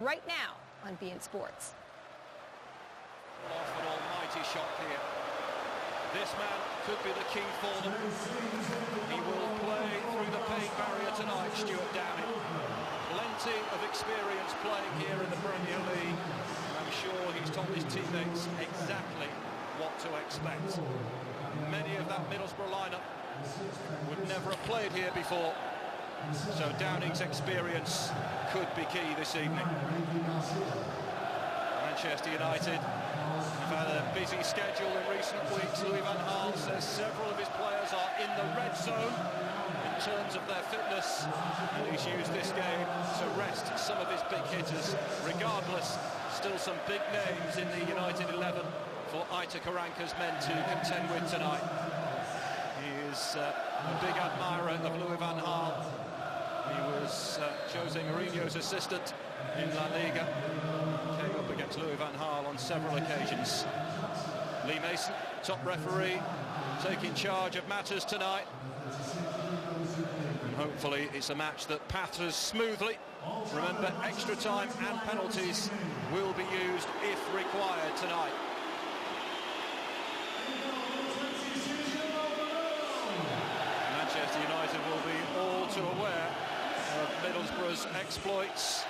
right now on beIN Sports. Off an almighty shot here. This man could be the key for them. He will play through the pain barrier tonight, Stuart Downing. Plenty of experience playing here in the Premier League. And I'm sure he's told his teammates exactly what to expect. Many of that Middlesbrough lineup would never have played here before. So Downing's experience could be key this evening. Manchester United have had a busy schedule in recent weeks. Louis van Gaal says several of his players are in the red zone in terms of their fitness, and he's used this game to rest some of his big hitters. Regardless, still some big names in the United 11 for Aitor Karanka's men to contend with tonight. He is a big admirer of Louis van Gaal. He was Jose Mourinho's assistant in La Liga. Came up against Louis van Gaal on several occasions. Lee Mason, top referee, taking charge of matters tonight. And hopefully it's a match that passes smoothly. Remember, extra time and penalties will be used if required tonight. Manchester United will be all too aware of Middlesbrough's exploits.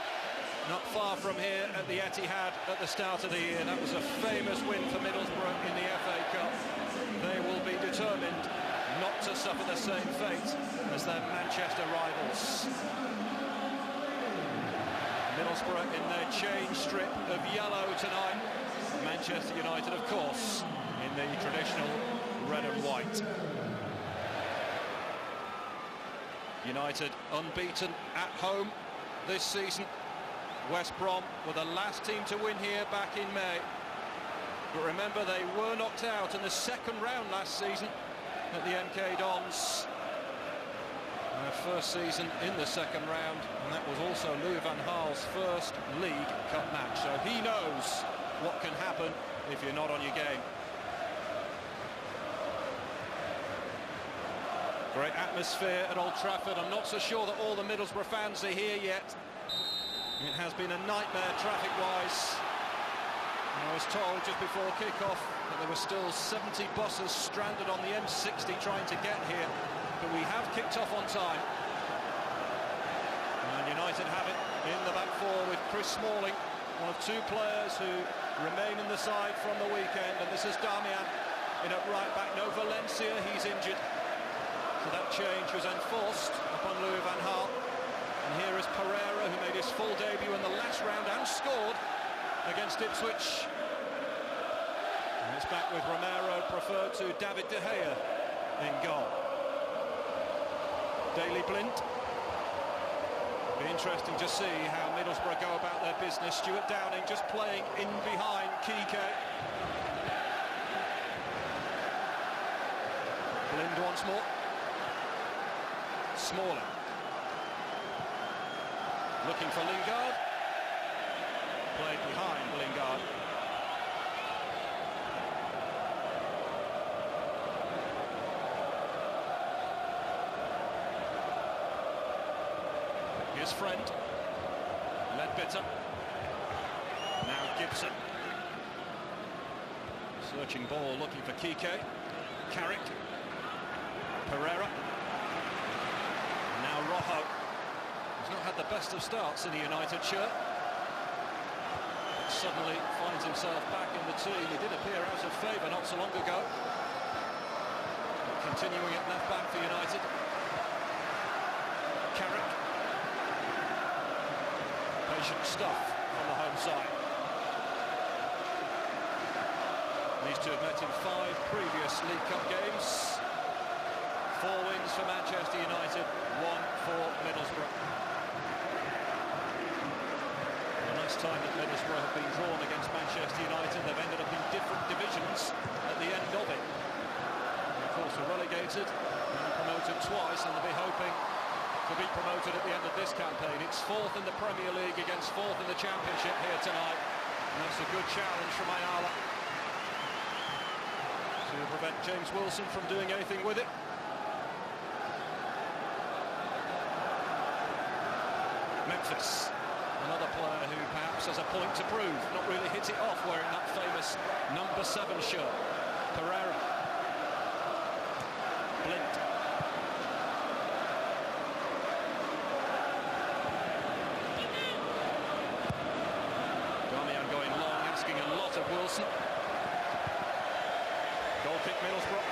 Not far from here at the Etihad at the start of the year. That was a famous win for Middlesbrough in the FA Cup. They will be determined not to suffer the same fate as their Manchester rivals. Middlesbrough in their change strip of yellow tonight. Manchester United, of course, in the traditional red and white. United unbeaten at home this season. West Brom were the last team to win here back in May. But remember, they were knocked out in the second round last season at the MK Dons. Their first season in the second round, and that was also Louis van Gaal's first League Cup match. So he knows what can happen if you're not on your game. Great atmosphere at Old Trafford. I'm not so sure that all the Middlesbrough fans are here yet. It has been a nightmare traffic-wise. I was told just before kick-off that there were still 70 buses stranded on the M60 trying to get here, but we have kicked off on time. And United have it in the back four with Chris Smalling, one of two players who remain in the side from the weekend, and this is Damian in at right back. No Valencia, he's injured. So that change was enforced upon Louis van Gaal. And here is Pereira, who made his full debut in the last round and scored against Ipswich. And it's back with Romero, preferred to David De Gea in goal. Daley Blind. Be interesting to see how Middlesbrough go about their business. Stuart Downing just playing in behind Kike. Blind once more. Smalling. Looking for Lingard. Played behind Lingard. Here's Friend. Ledbetter. Now Gibson. Searching ball, looking for Kike. Carrick. Pereira. Now Rojo. He's not had the best of starts in a United shirt. But suddenly finds himself back in the team. He did appear out of favour not so long ago. Continuing at left back for United. Carrick. Patient stuff on the home side. These two have met in 5 previous League Cup games. 4 wins for Manchester United, 1 for Middlesbrough. The last time that Middlesbrough have been drawn against Manchester United, they've ended up in different divisions at the end of it. They, of course, were relegated and promoted twice, and they'll be hoping to be promoted at the end of this campaign. It's 4th in the Premier League against 4th in the Championship here tonight, and that's a good challenge from Ayala to prevent James Wilson from doing anything with it. Memphis, another player who perhaps perhaps has a point to prove. Not really hit it off wearing that famous number 7 shirt. Pereira. Blind. Damian going long, asking a lot of Wilson. Goal kick Middlesbrough.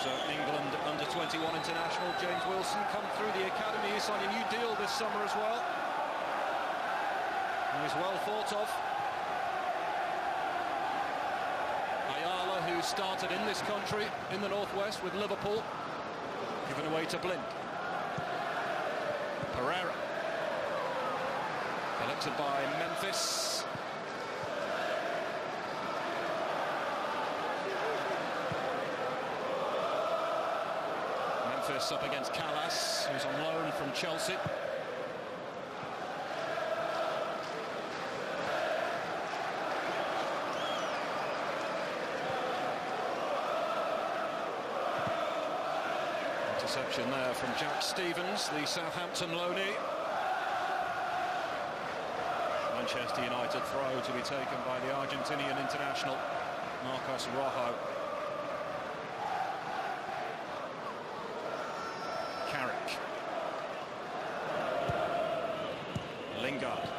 England under-21 international James Wilson come through the academy. He's signed a new deal this summer as well. He was well thought of. Ayala, who started in this country, in the northwest with Liverpool, given away to Blind. Pereira. Collected by Memphis. Memphis up against Callas, who's on loan from Chelsea. Interception there from Jack Stevens, the Southampton loanee. Manchester United throw to be taken by the Argentinian international Marcos Rojo. Carrick. Lingard.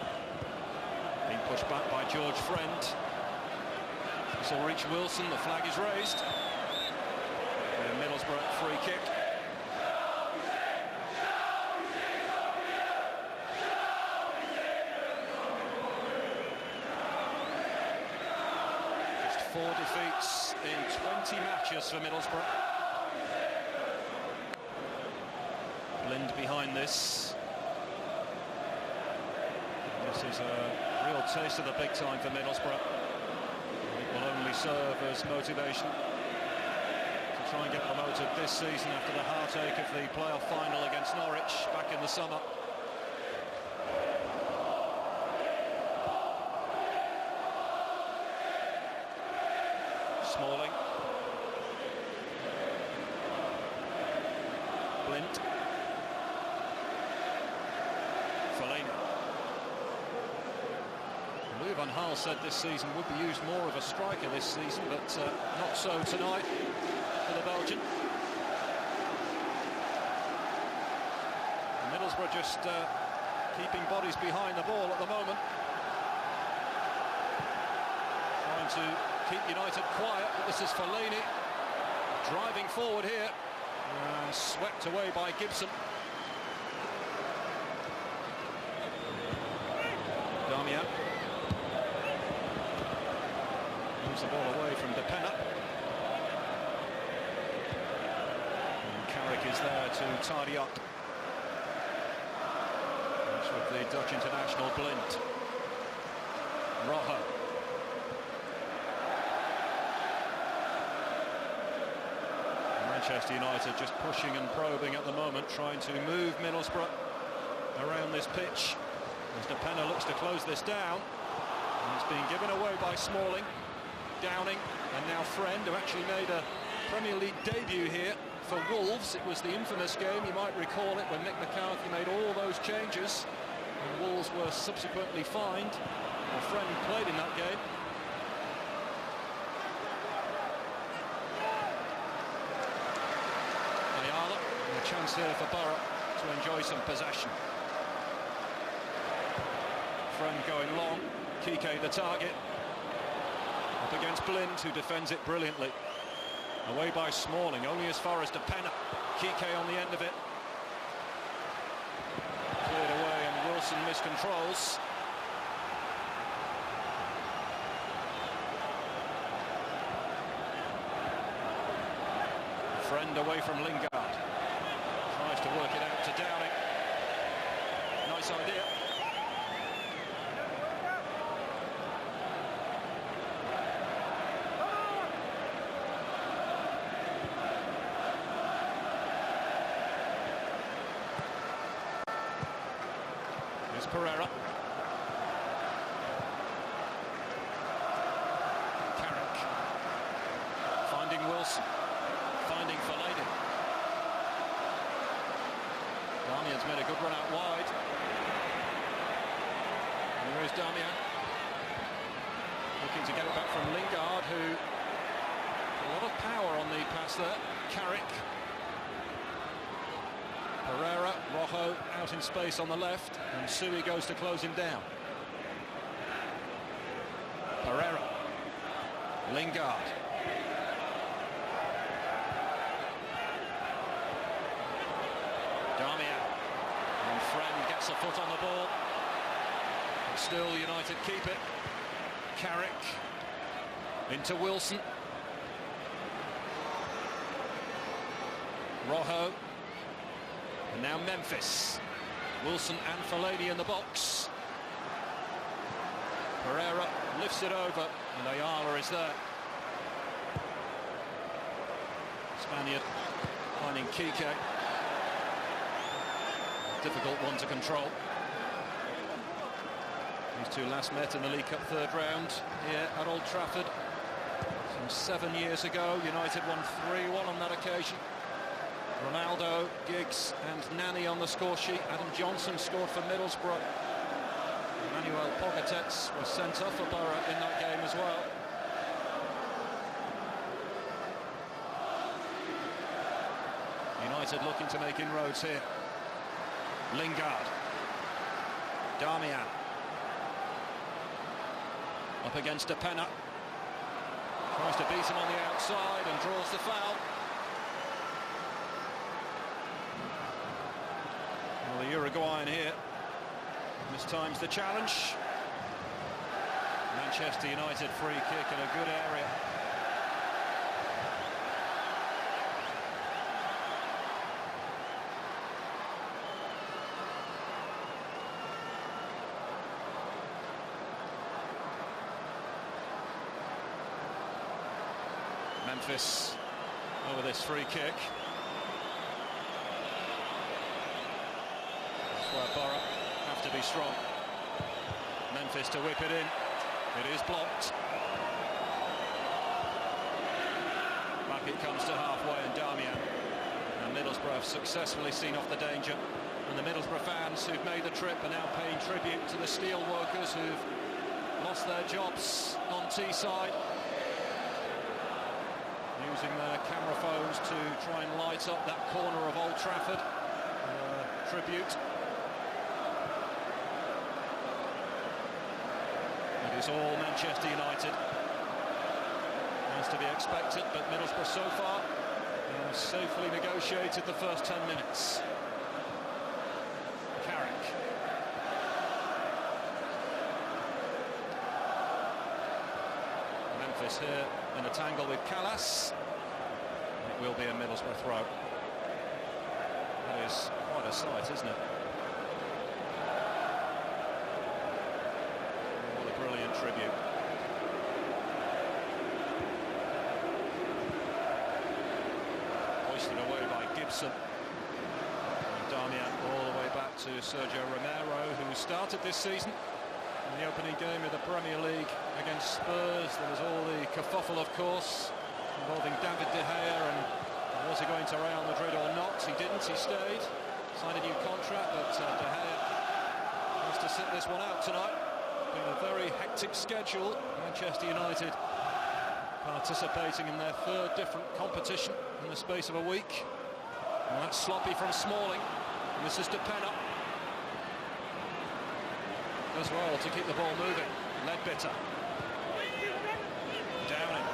Being pushed back by George Friend. This will reach Wilson, the flag is raised. A Middlesbrough free kick. Just 4 defeats in 20 matches for Middlesbrough. Blind behind this. This is a real taste of the big time for Middlesbrough. It will only serve as motivation to try and get promoted this season after the heartache of the playoff final against Norwich back in the summer. Smalling. Blind. Louis van Gaal said this season would be used more of a striker this season, but not so tonight for the Belgian. Middlesbrough just keeping bodies behind the ball at the moment. Trying to keep United quiet, but this is Fellaini driving forward here. Swept away by Gibson. Damian. Moves the ball away from Depena. And Carrick is there to tidy up. That's with the Dutch international Blind. Rojo. Manchester United just pushing and probing at the moment, trying to move Middlesbrough around this pitch. As Depena looks to close this down, and it's being given away by Smalling, Downing, and now Friend, who actually made a Premier League debut here for Wolves. It was the infamous game, you might recall it, when Mick McCarthy made all those changes, and Wolves were subsequently fined. Well, Friend played in that game. Ayala, and a chance here for Borough to enjoy some possession. Friend going long, Kike the target, up against Blind, who defends it brilliantly. Away by Smalling, only as far as Depena. Kike on the end of it. Cleared away and Wilson miscontrols. Friend away from Lingard. Tries to work it out to Downing. Nice idea. Pereira. Carrick. Finding Wilson. Finding Fellaini. Damian's made a good run out wide. Damian. Looking to get it back from Lingard, who a lot of power on the pass there. Carrick. Pereira, Rojo out in space on the left, and Sui goes to close him down. Pereira. Lingard. Damian. And Friend gets a foot on the ball. But still United keep it. Carrick. Into Wilson. Rojo. And now Memphis. Wilson and Fellaini in the box. Pereira lifts it over, and Ayala is there. Spaniard finding Kike. Difficult one to control. These two last met in the League Cup third round here at Old Trafford some 7 years ago. United won 3-1 on that occasion. Ronaldo, Giggs and Nani on the score sheet. Adam Johnson scored for Middlesbrough. Manuel Pogatetz was sent off for Borough in that game as well. United looking to make inroads here. Lingard. Damian. Up against Depena. Tries to beat him on the outside and draws the foul. Well, the Uruguayan here mistimes the challenge. Manchester United free kick in a good area. Memphis over this free kick. That's where Borough have to be strong. Memphis to whip it in. It is blocked. Back it comes to halfway, and Damian. And Middlesbrough have successfully seen off the danger. And the Middlesbrough fans who've made the trip are now paying tribute to the steel workers who've lost their jobs on Teesside, using their camera phones to try and light up that corner of Old Trafford. Tribute. It is all Manchester United, as to be expected, but Middlesbrough so far have safely negotiated the first 10 minutes. Carrick. Memphis here in a tangle with Callas. It will be a Middlesbrough throw. That is quite a sight, isn't it? What a brilliant tribute. Hoisted away by Gibson. And Damian all the way back to Sergio Romero, who started this season in the opening game of the Premier League against Spurs. There was all the kerfuffle, of course, involving David De Gea, and was he going to Real Madrid or not? He didn't, he stayed, signed a new contract, but De Gea has to sit this one out tonight. Been a very hectic schedule. Manchester United participating in their third different competition in the space of a week. And that's sloppy from Smalling, and this is Depena as well to keep the ball moving. Ledbetter. Downing.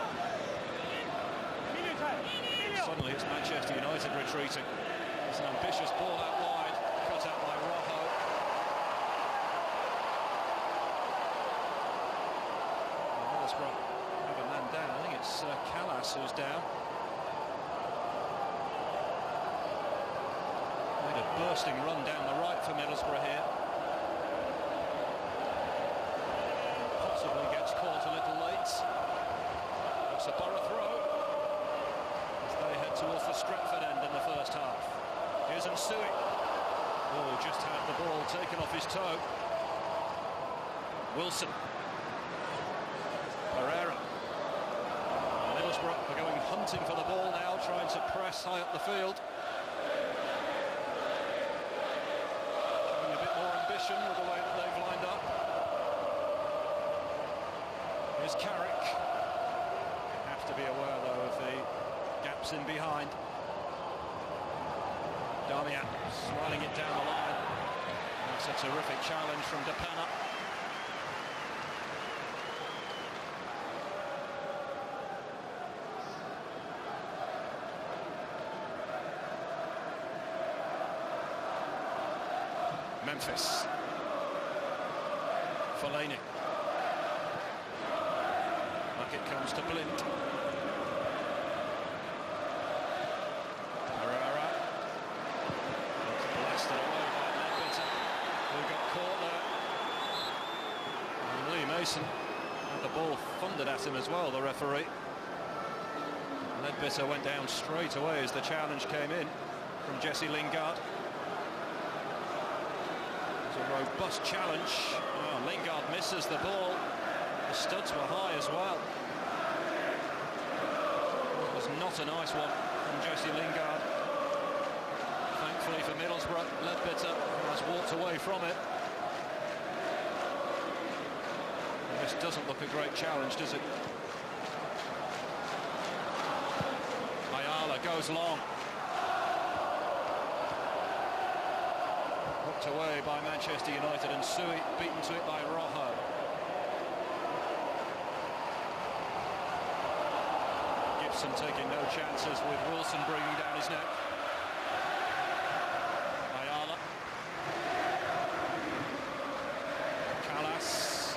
Suddenly it's Manchester United retreating. It's an ambitious ball out wide, cut out by Rojo. Middlesbrough have a man down. I think it's Callas who's down. Made a bursting run down the right for Middlesbrough here. Possibly gets caught a little late. It's a Borough throw as they head towards the Stretford end in the first half. Here's Nsui. Oh, just had the ball taken off his toe. Wilson. Pereira. Middlesbrough are going hunting for the ball now, trying to press high up the field. Showing a bit more ambition with the way that they've lined up. is Carrick. Have to be aware, though, of the gaps in behind. Damian swirling it down the line. That's a terrific challenge from Depana. Memphis. Fellaini. Back it comes to Blind. Herrera. Blasted away by Ledbetter, who got caught there. And Lee Mason had the ball thundered at him as well, the referee. Ledbetter went down straight away as the challenge came in from Jesse Lingard. A robust challenge. Oh, Lingard misses the ball. The studs were high as well. It was not a nice one from Jesse Lingard. Thankfully for Middlesbrough, Ledbetter has walked away from it. And this doesn't look a great challenge, does it? Ayala goes long. Away by Manchester United, and Sui beaten to it by Rojo. Gibson taking no chances with Wilson bringing down his neck. Ayala. Callas.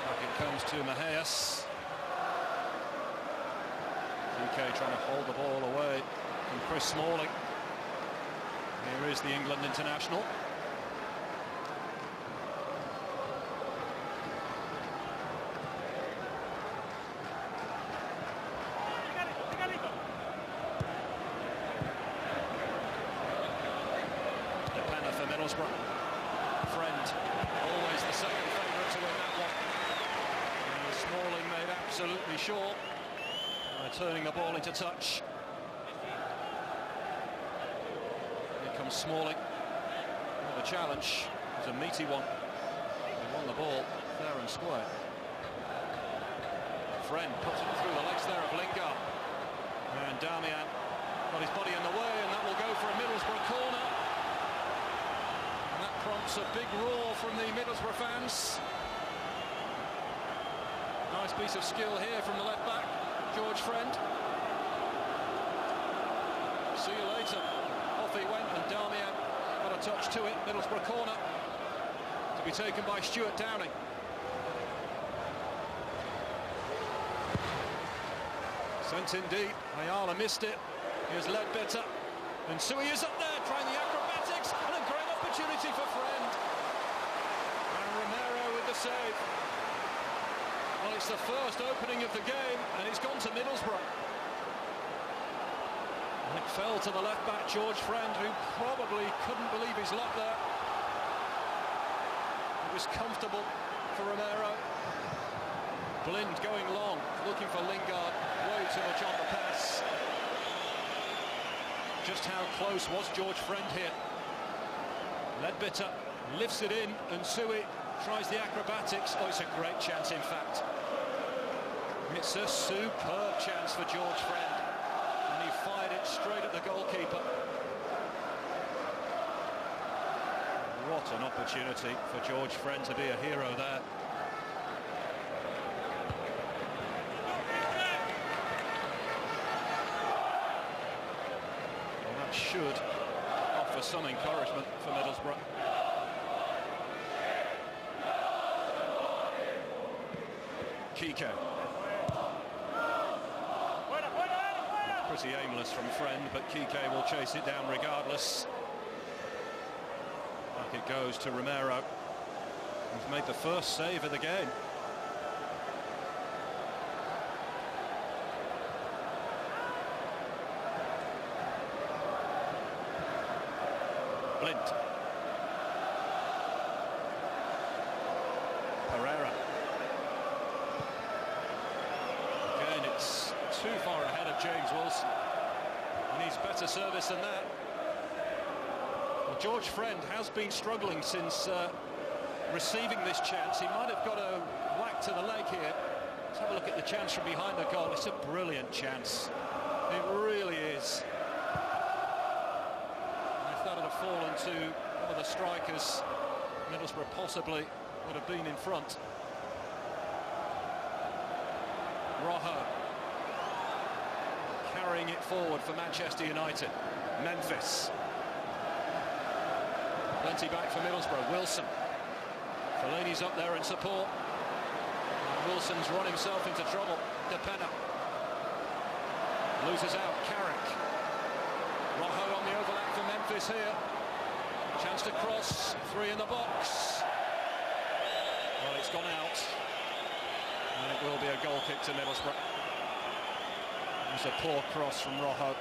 Back it comes to Mahias. UK trying to hold the ball away from Chris Smalling. Here is the England international. Depana for Middlesbrough. Friend, always the second favourite to win that one. And Smalling made absolutely sure by turning the ball into touch. Smalling. Well, the challenge was a meaty one. He won the ball fair and square. Friend puts it through the legs there of Lingard. And Damian got his body in the way, and that will go for a Middlesbrough corner. And that prompts a big roar from the Middlesbrough fans. Nice piece of skill here from the left back, George Friend. See you later. Off he went, and Damian got a touch to it. Middlesbrough corner to be taken by Stuart Downing. Sent indeed. Ayala missed it. Here's Ledbetter, and Sui is up there trying the acrobatics, and a great opportunity for Friend. And Romero with the save. Well, it's the first opening of the game, and it's gone to Middlesbrough. It fell to the left back, George Friend, who probably couldn't believe his luck there. It was comfortable for Romero. Blind going long, looking for Lingard, way too much on the pass. Just how close was George Friend here? Ledbetter lifts it in, and Sui tries the acrobatics. Oh, it's a great chance, in fact. It's a superb chance for George Friend. And he fired it straight at the goalkeeper. What an opportunity for George Friend to be a hero there. And that should offer some encouragement for Middlesbrough. Kike. Pretty aimless from Friend, but Kike will chase it down regardless. Back it goes to Romero. He's made the first save of the game. Blind. Pereira. Again, it's too far ahead of James Wilson. He needs better service than that. Well, George Friend has been struggling since receiving this chance. He might have got a whack to the leg here. Let's have a look at the chance from behind the goal. It's a brilliant chance. It really is. And if that had fallen to one of the strikers, Middlesbrough possibly would have been in front. Rojo carrying it forward for Manchester United. Memphis. Plenty back for Middlesbrough. Wilson. Fellaini's up there in support. Wilson's run himself into trouble. Depena. Loses out. Carrick. Rojo on the overlap for Memphis here. Chance to cross. 3 in the box. Well, it's gone out. And it will be a goal kick to Middlesbrough. It was a poor cross from Rojo.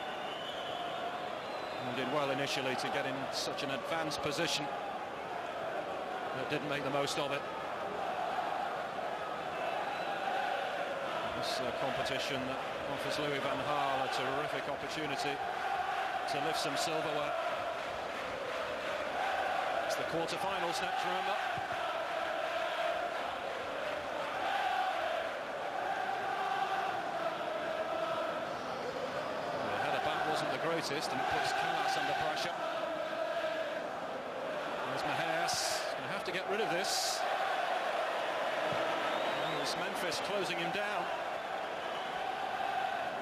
And did well initially to get in such an advanced position, but didn't make the most of it. This competition that offers Louis van Gaal a terrific opportunity to lift some silverware. It's the quarter-finals next, remember. Wasn't the greatest, and it puts Callas under pressure. There's Mahias, going to have to get rid of this. There's Memphis closing him down.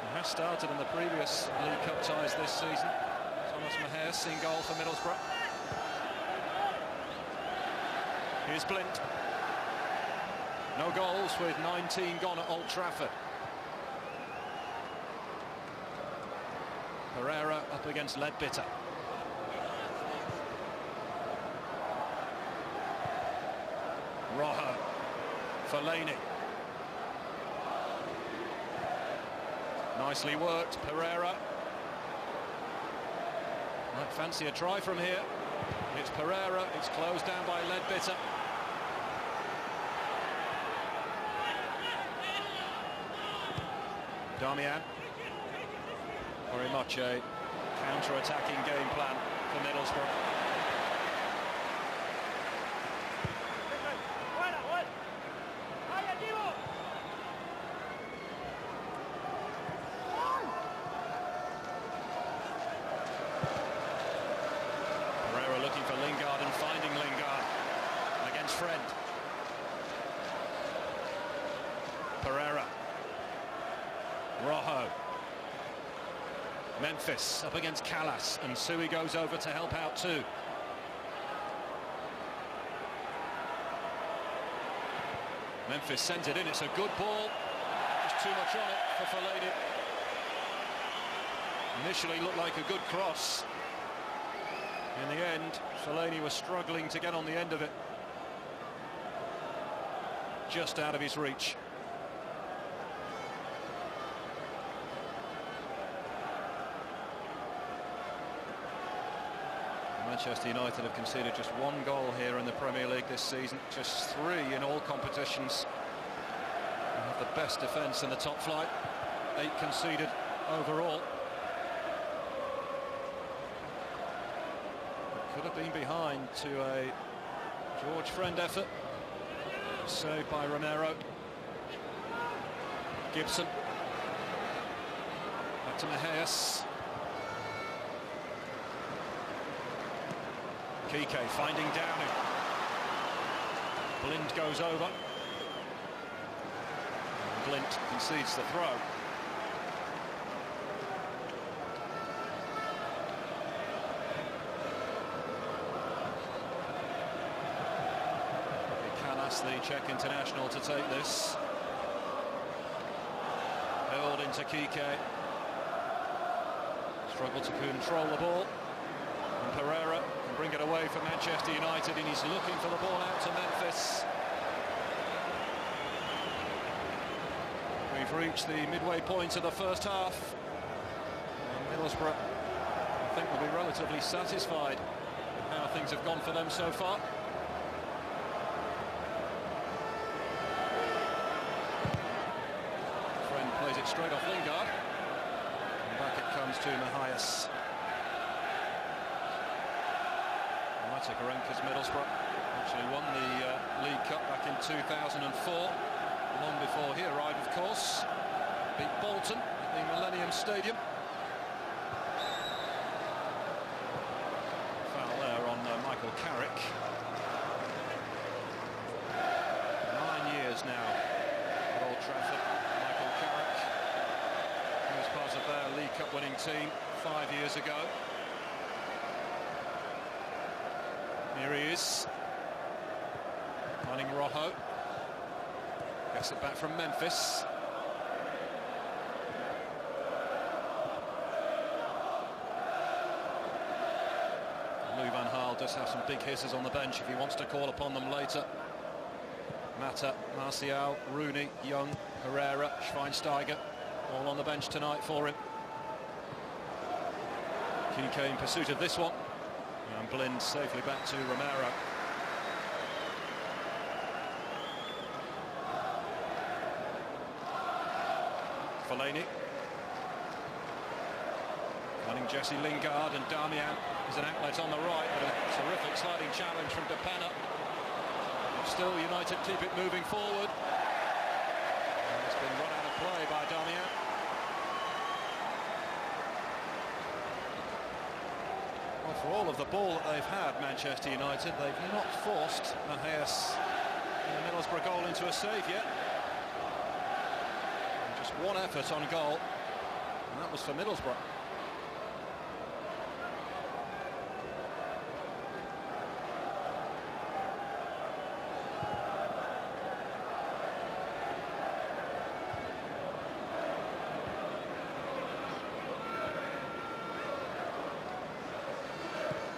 He has started in the previous League Cup ties this season. Thomas Mahias in goal for Middlesbrough. Here's Blint. No goals with 19 gone at Old Trafford. Pereira up against Ledbitter. Rojo. Fellaini. Nicely worked, Pereira. Might fancy a try from here. It's Pereira, it's closed down by Ledbitter. Damian. Very much a counter-attacking game plan for Middlesbrough. Pereira looking for Lingard and finding Lingard against Fred. Pereira. Rojo. Memphis up against Callas, and Sui goes over to help out too. Memphis sends it in, it's a good ball. Just too much on it for Fellaini. Initially looked like a good cross. In the end, Fellaini was struggling to get on the end of it. Just out of his reach. Manchester United have conceded just 1 goal here in the Premier League this season, just 3 in all competitions. They have the best defence in the top flight, 8 conceded overall. It could have been behind to a George Friend effort, saved by Romero. Gibson. Back to Mahias. Kike finding Downing. Blind goes over. Blind concedes the throw. He can ask the Czech international to take this. Held into Kike. Struggle to control the ball. And Pereira can bring it away for Manchester United, and he's looking for the ball out to Memphis. We've reached the midway point of the first half. And Middlesbrough, I think, will be relatively satisfied with how things have gone for them so far. Friend plays it straight off Lingard. And back it comes to Mahias. Karenka's Middlesbrough actually won the League Cup back in 2004, long before he arrived, of course. Beat Bolton at the Millennium Stadium. Foul there on Michael Carrick. 9 years now at Old Trafford. Michael Carrick, who was part of their League Cup winning team 5 years ago. Here he is, finding Rojo. Gets it back from Memphis. Louis van Gaal does have some big hitters on the bench if he wants to call upon them later. Mata, Martial, Rooney, Young, Herrera, Schweinsteiger, all on the bench tonight for him. Kike in pursuit of this one. And Blind safely back to Romero. Fellaini. Finding Jesse Lingard, and Darmian is an outlet on the right, but a terrific sliding challenge from Depena. Still United keep it moving forward. And it's been run out of play by Darmian. Well, for all of the ball that they've had, Manchester United, they've not forced Mahias and the Middlesbrough goal into a save yet. And just one effort on goal, and that was for Middlesbrough.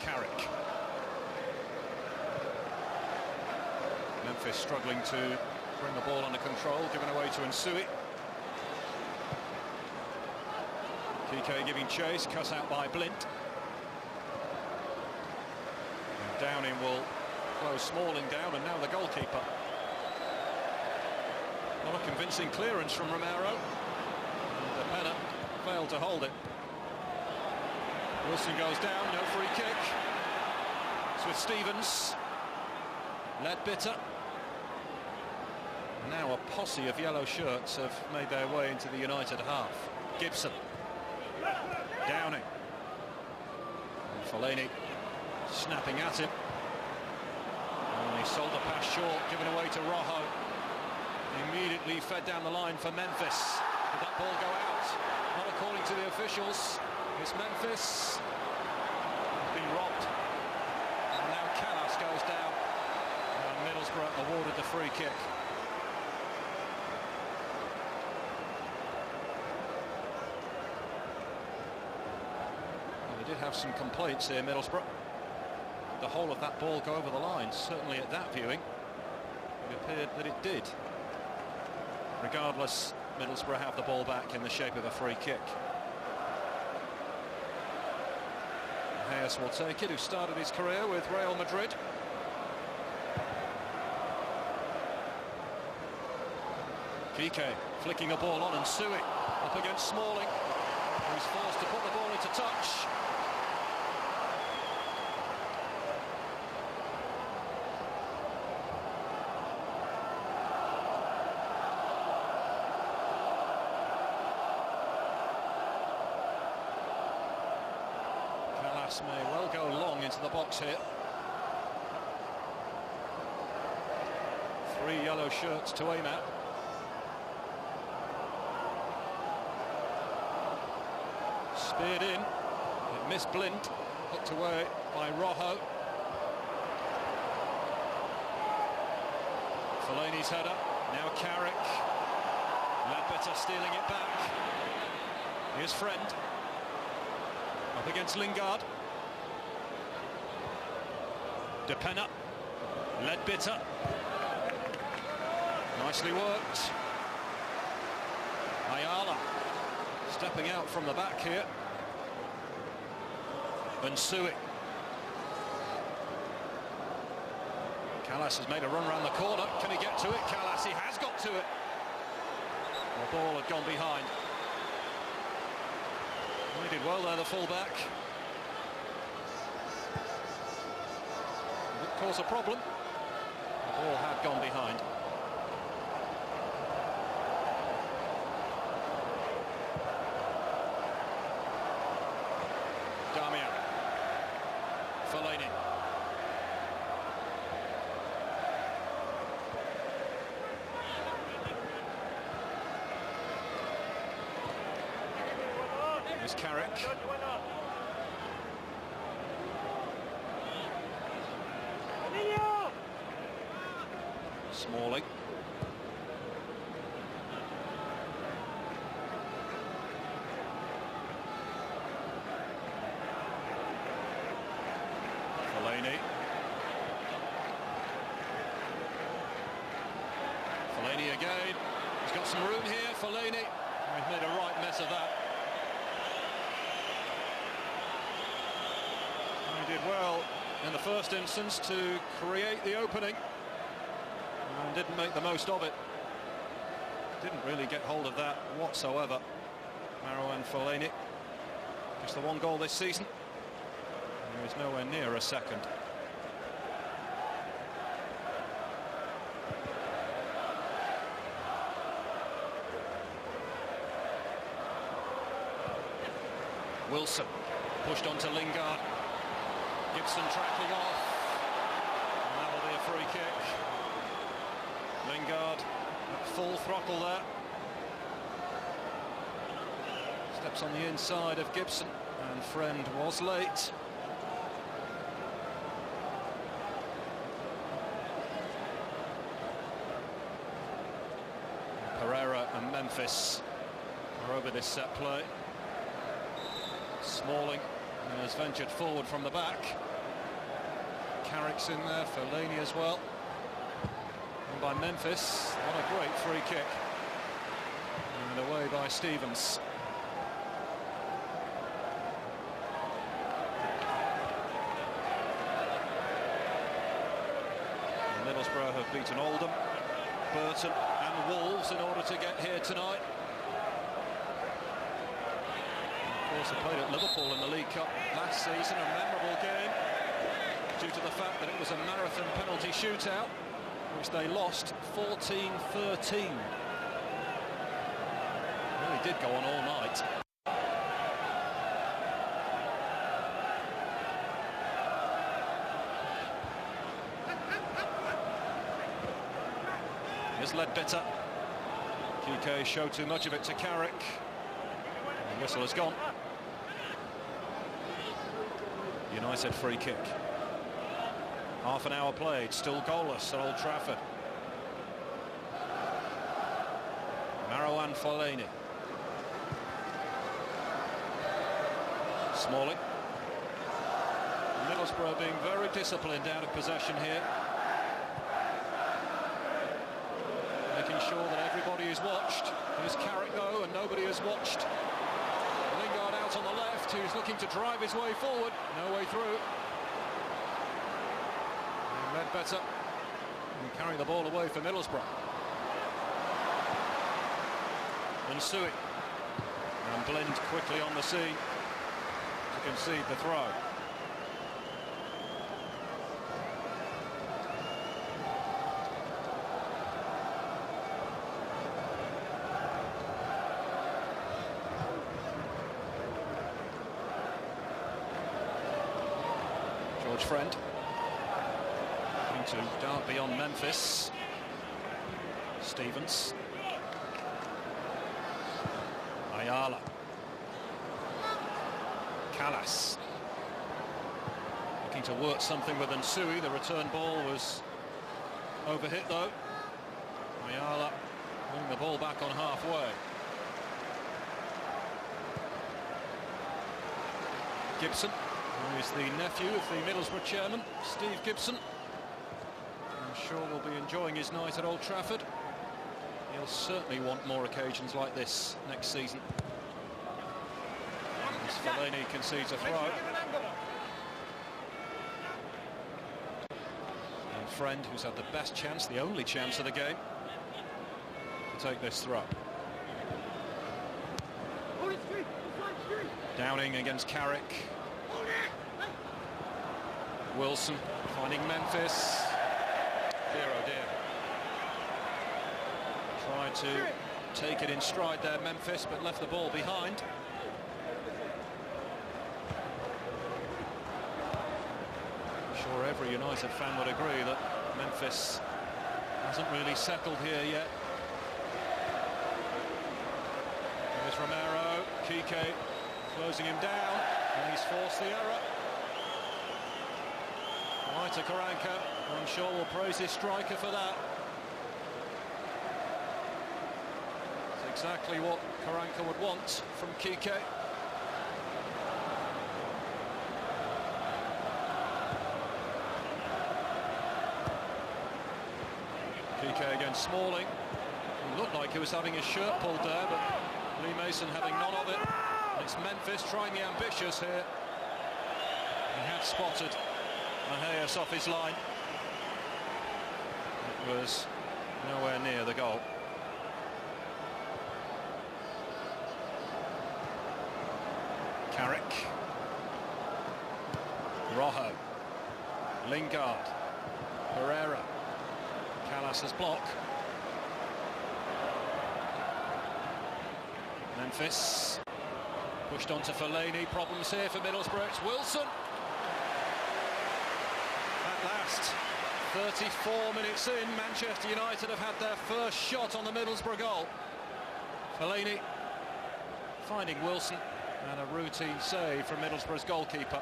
Carrick. Memphis struggling to bring the ball under control, given away to Nsui. Kike giving chase, cut out by Blint. And Downing will close Smalling down, and now the goalkeeper. Not a convincing clearance from Romero. And Depena failed to hold it. Wilson goes down, no free kick. It's with Stevens. Ledbitter. Now a posse of yellow shirts have made their way into the United half. Gibson. Downing. And Fellaini snapping at him. And he sold the pass short, given away to Rojo. Immediately fed down the line for Memphis. Did that ball go out? Not according to the officials. It's Memphis. Been robbed. And now Callas goes down. And Middlesbrough awarded the free kick. Well, they did have some complaints here, Middlesbrough. The whole of that ball go over the line. Certainly at that viewing, it appeared that it did. Regardless, Middlesbrough have the ball back in the shape of a free kick. Hayes will take it, who started his career with Real Madrid. Kike flicking a ball on, and Nsui up against Smalling, who's forced to put the ball into touch. May well go long into the box here. 3 yellow shirts to aim at. Speared in. It missed Blint. Hooked away by Rojo. Fellaini's header. Now Carrick. Ledbetter stealing it back. Here's Friend. Up against Lingard. Depena. Ledbitter. Nicely worked. Ayala stepping out from the back here. Nsui. Callas has made a run around the corner. Can he get to it? Callas, he has got to it. The ball had gone behind. Well, he did well there, the fullback. cause a problem. The ball had gone behind. Damian. Fellaini. Here's Carrick. Smalling. Fellaini. Fellaini again. He's got some room here, Fellaini. He's made a right mess of that. He did well in the first instance to create the opening and didn't make the most of it. Didn't really get hold of that whatsoever. Marouane Fellaini. Just the one goal this season. He was nowhere near a second. Wilson pushed onto Lingard. Gibson tracking off. And that will be a free kick. Lingard at full throttle there. Steps on the inside of Gibson, and Friend was late. Pereira and Memphis are over this set play. Smalling has ventured forward from the back. Carrick's in there, Fellaini as well. And by Memphis, what a great free kick. And away by Stevens. And Middlesbrough have beaten Oldham, Burton and Wolves in order to get here tonight. Also played at Liverpool in the League Cup last season, a memorable game due to the fact that it was a marathon penalty shootout, which they lost 14-13. Really did go on all night. Here's Ledbetter. Kike showed too much of it to Carrick. The whistle has gone. United free kick. Half an hour played, still goalless at Old Trafford. Marouane Fellaini. Smalling. Middlesbrough being very disciplined out of possession here. Making sure that everybody is watched. Here's Carrick though, and nobody is watched. Lingard out on the left, who's looking to drive his way forward. No way through. And Ledbetter carrying the ball away for Middlesbrough. And Sui. And Blind quickly on the scene to concede the throw. Friend into dart beyond Memphis. Stevens. Ayala. Callas looking to work something with Nsui. The return ball was overhit though. Ayala bringing the ball back on halfway. Gibson, who is the nephew of the Middlesbrough chairman, Steve Gibson. I'm sure will be enjoying his night at Old Trafford. He'll certainly want more occasions like this next season. As Fellaini concedes a throw. And Friend, who's had the best chance, the only chance of the game, to take this throw. Downing against Carrick. Wilson finding Memphis. Dear oh dear. Tried to take it in stride there, Memphis, but left the ball behind. I'm sure every United fan would agree that Memphis hasn't really settled here yet. There's Romero, Kike closing him down, and he's forced the error. Maita Karanka, I'm sure, will praise his striker for that. It's exactly what Karanka would want from Kike. Kike against Smalling. He looked like he was having his shirt pulled there, but Lee Mason having none of it. And it's Memphis trying the ambitious here. He had spotted Mahias off his line. It was nowhere near the goal. Carrick. Rojo. Lingard. Pereira. Callas's block. Memphis. Pushed on to Fellaini. Problems here for Middlesbrough. It's Wilson. At last, 34 minutes in, Manchester United have had their first shot on the Middlesbrough goal. Fellaini finding Wilson, and a routine save from Middlesbrough's goalkeeper.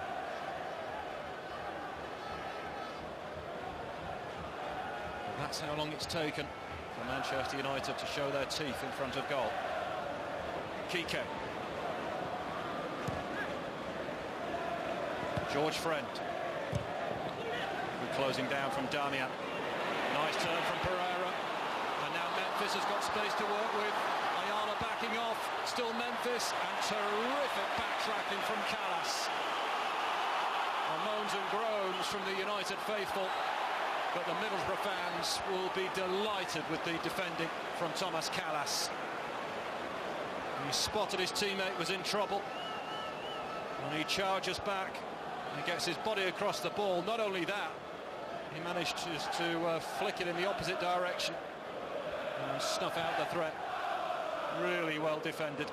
And that's how long it's taken for Manchester United to show their teeth in front of goal. Kike. George Friend. Closing down from Damian. Nice turn from Pereira. And now Memphis has got space to work with. Ayala backing off. Still Memphis. And terrific backtracking from Callas. Moans and groans from the United faithful. But the Middlesbrough fans will be delighted with the defending from Thomas Callas. He spotted his teammate was in trouble. And he charges back. He gets his body across the ball. Not only that, he managed to flick it in the opposite direction and snuff out the threat. Really well defended.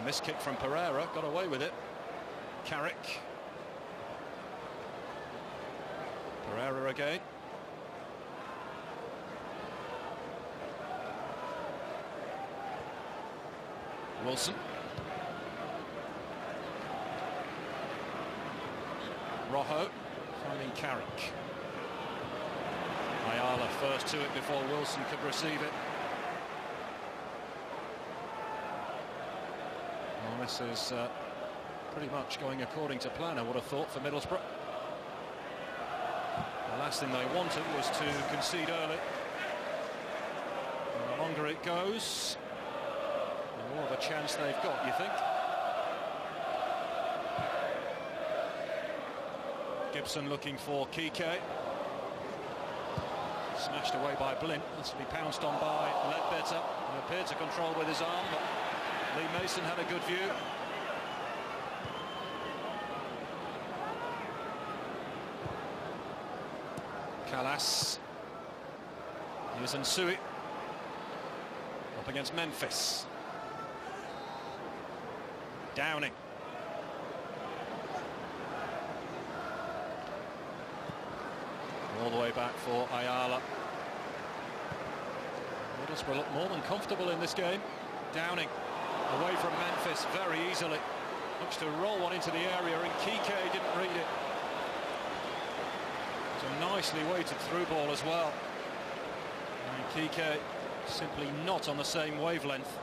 A missed kick from Pereira, got away with it. Carrick. Pereira again. Wilson. Rojo finding Carrick. Ayala first to it before Wilson could receive it. Well, this is pretty much going according to plan, I would have thought, for Middlesbrough. The last thing they wanted was to concede early. And the longer it goes, the more of a chance they've got, you think? Gibson looking for Kike. Smashed away by Blint. This will be pounced on by Ledbetter, who appeared to control with his arm, but Lee Mason had a good view. Callas. Here's Nsui. Up against Memphis. Downing. All the way back for Ayala. Middlesbrough look more than comfortable in this game. Downing away from Memphis very easily. Looks to roll one into the area, and Kike didn't read it. It's a nicely weighted through ball as well. And Kike simply not on the same wavelength.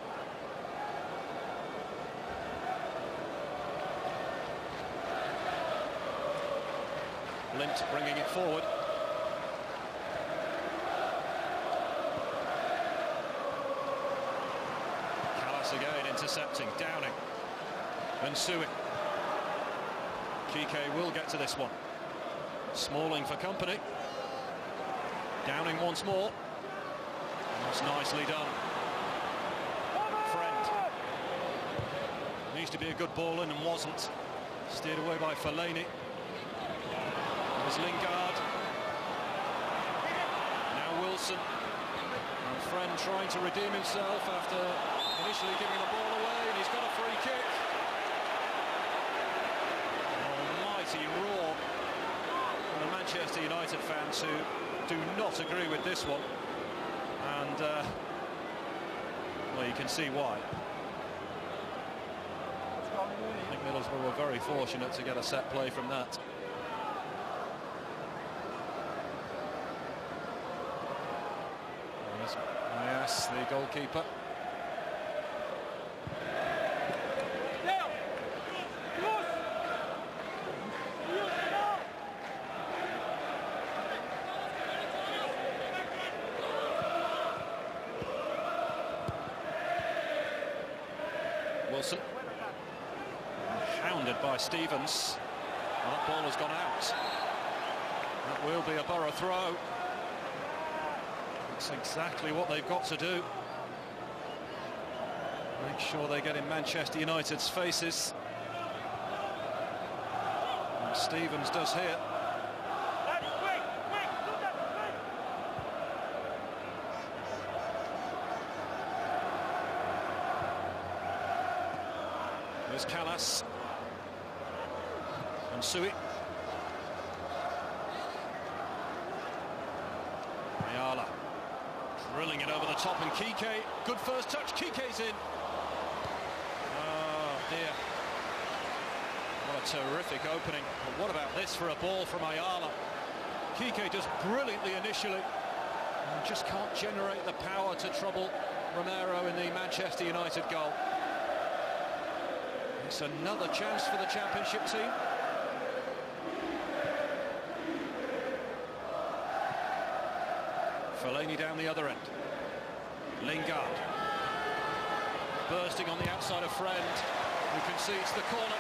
Lint bringing it forward. Again intercepting, Downing. Nsui. Kike will get to this one. Smalling for company. Downing once more. That's nicely done. Friend. needs to be a good ball in and wasn't. Steered away by Fellaini. There's Lingard. Now Wilson. And Friend trying to redeem himself after initially giving the ball away, and he's got a free kick. Almighty roar from the Manchester United fans who do not agree with this one. And, well, you can see why. I think Middlesbrough were very fortunate to get a set play from that. Yes, the goalkeeper. Wilson. Hounded by Stevens. Well, that ball has gone out. That will be a Borough throw. That's exactly what they've got to do. Make sure they get in Manchester United's faces. And Stevens does here. There's Callas. And Sui. Ayala. Drilling it over the top, and Kike, good first touch, Kike's in. Oh dear. What a terrific opening. But what about this for a ball from Ayala? Kike does brilliantly initially, and just can't generate the power to trouble Romero in the Manchester United goal. It's another chance for the Championship team. Fellaini down the other end. Lingard. Bursting on the outside of Friend, who concedes the corner.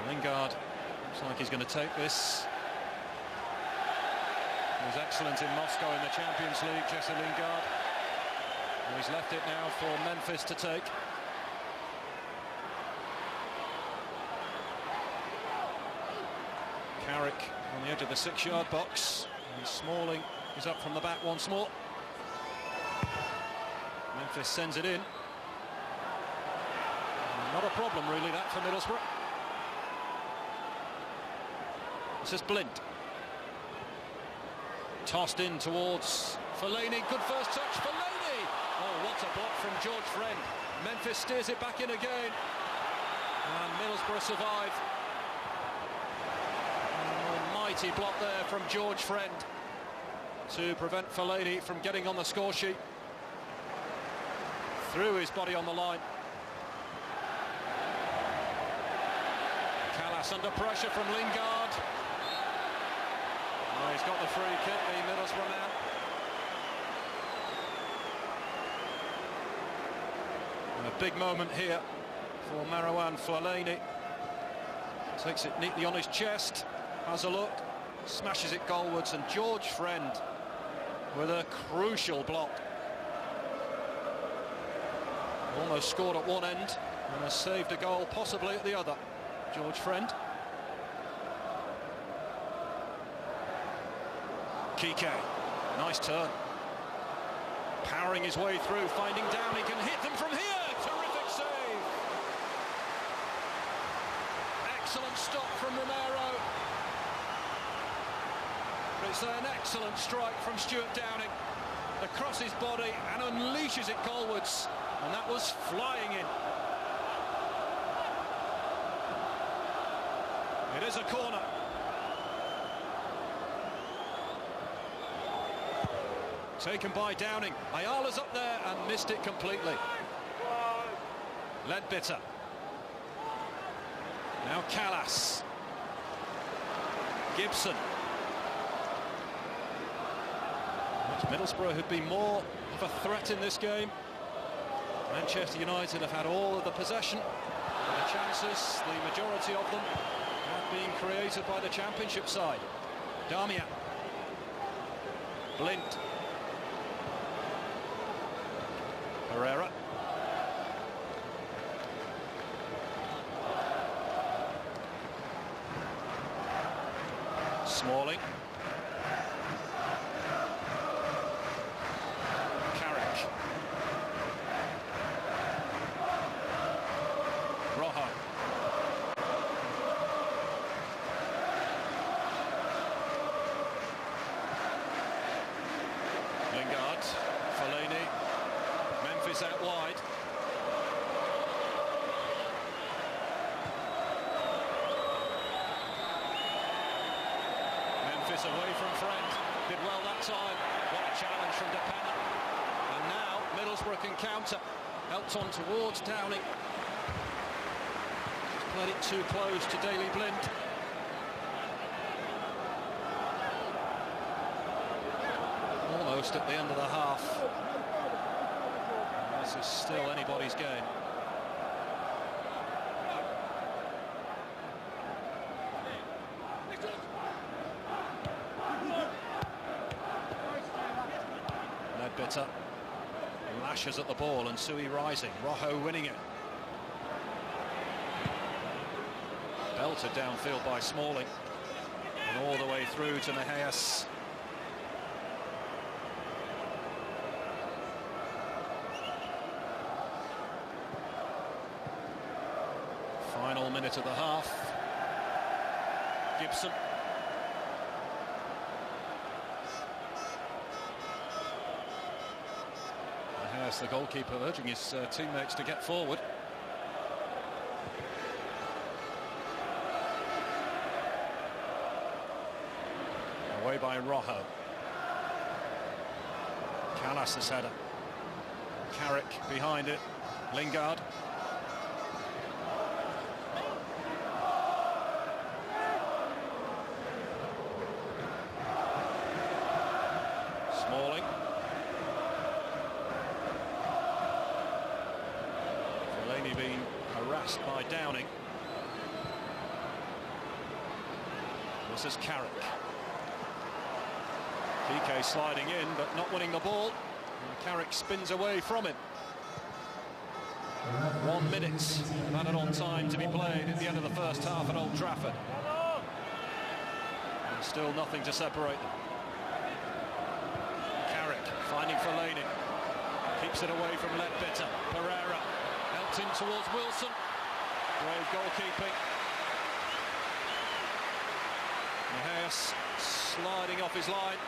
Lingard looks like he's going to take this. He was excellent in Moscow in the Champions League, Jesse Lingard. And he's left it now for Memphis to take. Carrick on the edge of the 6-yard box, and Smalling is up from the back once more. Memphis sends it in. Not a problem really that for Middlesbrough. This is Blind. Tossed in towards Fellaini, good first touch, Fellaini! Oh, what a block from George Friend. Memphis steers it back in again, and Middlesbrough survive. Mighty block there from George Friend to prevent Fellaini from getting on the score sheet. Threw his body on the line. Callas under pressure from Lingard. Oh, he's got the free kick, the Middlesbrough man. And a big moment here for Marouane Fellaini. Takes it neatly on his chest. Has a look, smashes it goalwards, and George Friend with a crucial block. Almost scored at one end and has saved a goal possibly at the other. George Friend. Kike, nice turn. Powering his way through, finding down, he can hit them from here. Terrific save. Excellent stop from Romero. It's an excellent strike from Stuart Downing across his body and unleashes it goalwards, and that was flying in. It is a corner. Taken by Downing. Ayala's up there and missed it completely. Ledbitter. Now Callas. Gibson. Middlesbrough have been more of a threat in this game. Manchester United have had all of the possession, and the chances, the majority of them, have been created by the Championship side. Darmian. Blind. Pereira. Smalling. Carrick. Rojo. Lingard. Fellaini. Memphis out wide. Memphis away from friend. Did well that time. What a challenge from Depena. And now Middlesbrough can counter. Helped on towards Downing. Played it too close to Daley Blind. Almost at the end of the half. This is still anybody's game. Ledbetter lashes at the ball and Sui rising. Rojo winning it. Belted downfield by Smalling. And all the way through to Mejias. Final minute of the half. Gibson. Mejias, the goalkeeper, urging his teammates to get forward. Away by Rojo. Callas' header. Carrick behind it. Lingard. Smalling. Fellaini being harassed by Downing. This is Carrick. PK sliding in, but not winning the ball. And Carrick spins away from it. 1 minute of added on time to be played at the end of the first half at Old Trafford. And still nothing to separate them. Carrick finding Fellaini. Keeps it away from Ledbetter. Pereira helped in towards Wilson. Brave goalkeeping. Mejias sliding off his line.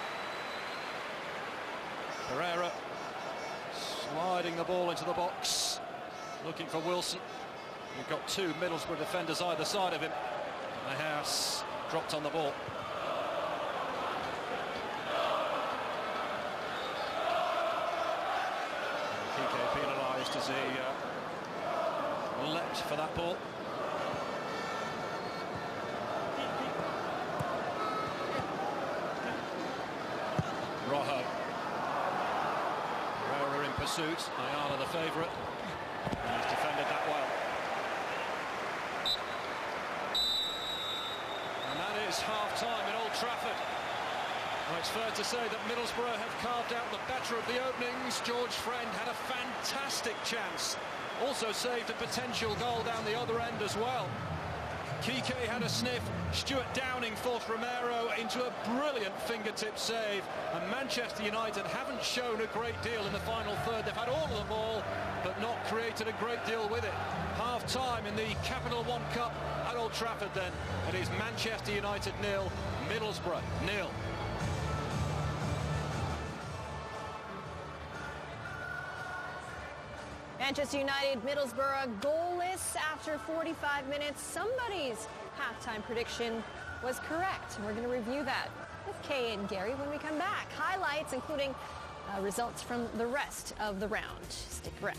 Pereira sliding the ball into the box, looking for Wilson. We've got two Middlesbrough defenders either side of him. Mejias dropped on the ball. PK penalised as he leapt for that ball. Rojo. Pereira in pursuit. Ayala the favourite. He's defended that well. And that is half-time at Old Trafford. Well, it's fair to say that Middlesbrough have carved out the better of the openings. George Friend had a fantastic chance. Also saved a potential goal down the other end as well. Kike had a sniff. Stuart Downing forced Romero into a brilliant fingertip save. And Manchester United haven't shown a great deal in the final third. They've had all of the ball, but not created a great deal with it. Half-time in the Capital One Cup at Old Trafford then. It is Manchester United 0, Middlesbrough 0. Manchester United, Middlesbrough goalless after 45 minutes. Somebody's halftime prediction was correct. We're going to review that with Kay and Gary when we come back. Highlights including results from the rest of the round. Stick around.